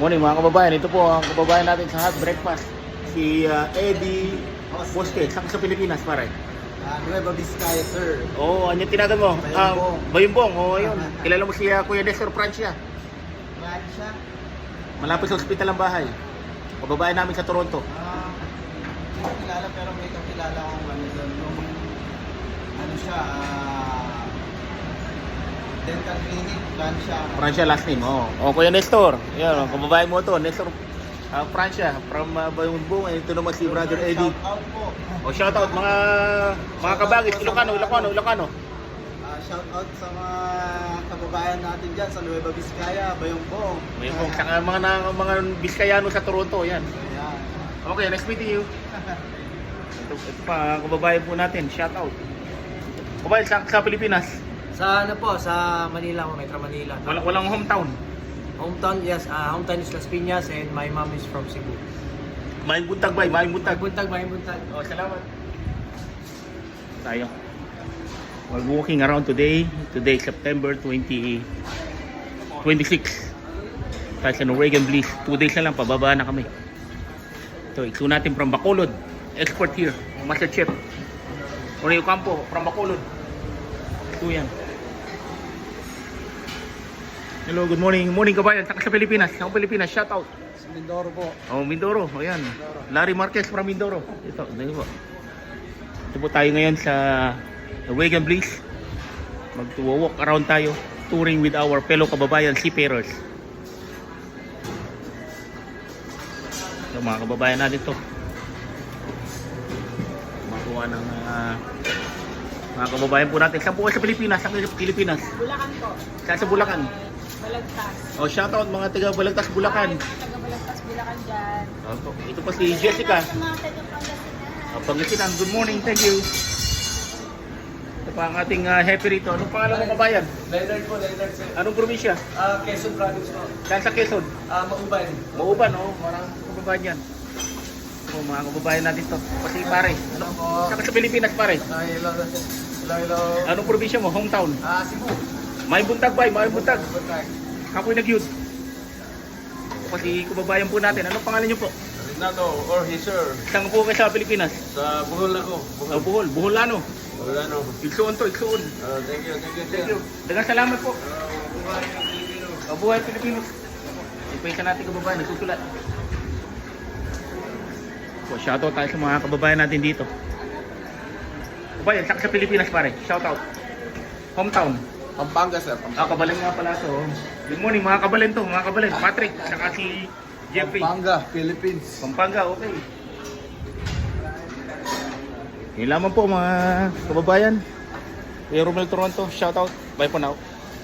Morning mga kababayan, ito po ang kababayan natin sa hot breakfast. Si Eddie Bosque, saan sa Pilipinas pare? Nueva Vizcaya, sir. Oo, ano yung tinagan mo? Bayumbong. Bayumbong, oo yun. Kilala mo si Kuya Nestor Francia. Mahal siya. Malapit sa ospital ang bahay. Kababayan namin sa Toronto. Hindi ko kilala pero may kakilala akong ano doon. Yung ano siya, dental clinic, Francia last name, oo. O Kuya Nestor, yan, kababayan mo to, Nestor Francia from Bayumbong. Ito naman si Brother Eddie. Shout out po. O shout out mga kabagis, Ilocano. Shout out sa mga kababayan natin dyan sa Nueva Vizcaya, Bayumbong. Bayumbong, saka mga Biskayano sa Toronto, yan. Ayan. Okay, nice meeting you. Ito pa, kababayan po natin, shout out. Kababayan sa Pilipinas, Sa ano po, sa Manila po, Metro Manila. walang hometown. Hometown, yes, hometown is Las Piñas and my mom is from Cebu. Maing buntag bay, maing buntag. May buntag. Oh, salamat. Tayo. We're walking around today. Today September 26. Tayo sa Norwegian Bliss. 2 days na lang, pababa na kami. Ito, ito natin from Bacolod. Export here, Master Chef. Oreo Campo, from Bacolod. Ito yan. Hello, good morning. Morning kabayan, saka sa Pilipinas. Sa Pilipinas, shout out. Sa Mindoro po. Oh, Mindoro. Ayan. Larry Marquez from Mindoro. Ito po. Ito po tayo ngayon sa Norwegian Bliss. Mag-walk around tayo. Touring with our fellow kababayan, seafarers. Ito, mga kababayan natin to. Makuha ng mga kababayan po natin. Saan po kayo sa Pilipinas? Saan kayo sa Pilipinas? Bulacan po. Saan sa Bulacan? Balagtas. Oh, shout out mga taga Balagtas, Bulacan. Taga Balagtas, Bulacan dyan. Ito pa si Jessica. Sa mga taga Pangasinan. Pangasinan, good morning, thank you. Ito pa ang ating happy rito. Anong pangalan mo kabayan? Leonard po, Leonard sir. Anong probinsya? Quezon Province po. Saan sa Quezon? Mauban. Mauban, oh. Maraming kababayan yan. Oh, mga kababayan natin to. Kasi pare, saka sa Pilipinas pare. Hello. Anong probinsya mo? Hometown? Cebu. May buntag bay, may buntag. Buntag. Kapoy nag-yun. Kasi kababayan po natin. Anong pangalan nyo po? Renato or his sir. Saan po kayo sa Pilipinas? Sa Bohol ako. Bohol. Boholano. Boholano. Igsuon to, igsuon. Thank you. Thank you. Dagang salamat po. Mabuhay Pilipino. Ipahisa natin kababayan, nagsusulat. So, shoutout tayo sa mga kababayan natin dito. Kabayan, saka sa Pilipinas pare. Shoutout. Hometown. Pampanga, sir. Kabalin nga pala to. Good morning mga kabalin to, mga kabalin. Patrick, saka si Jeffrey. Pampanga, Philippines. Pampanga, okay. Yun lamang po mga kababayan. Kuya Romel Toronto, shoutout. Bye for now.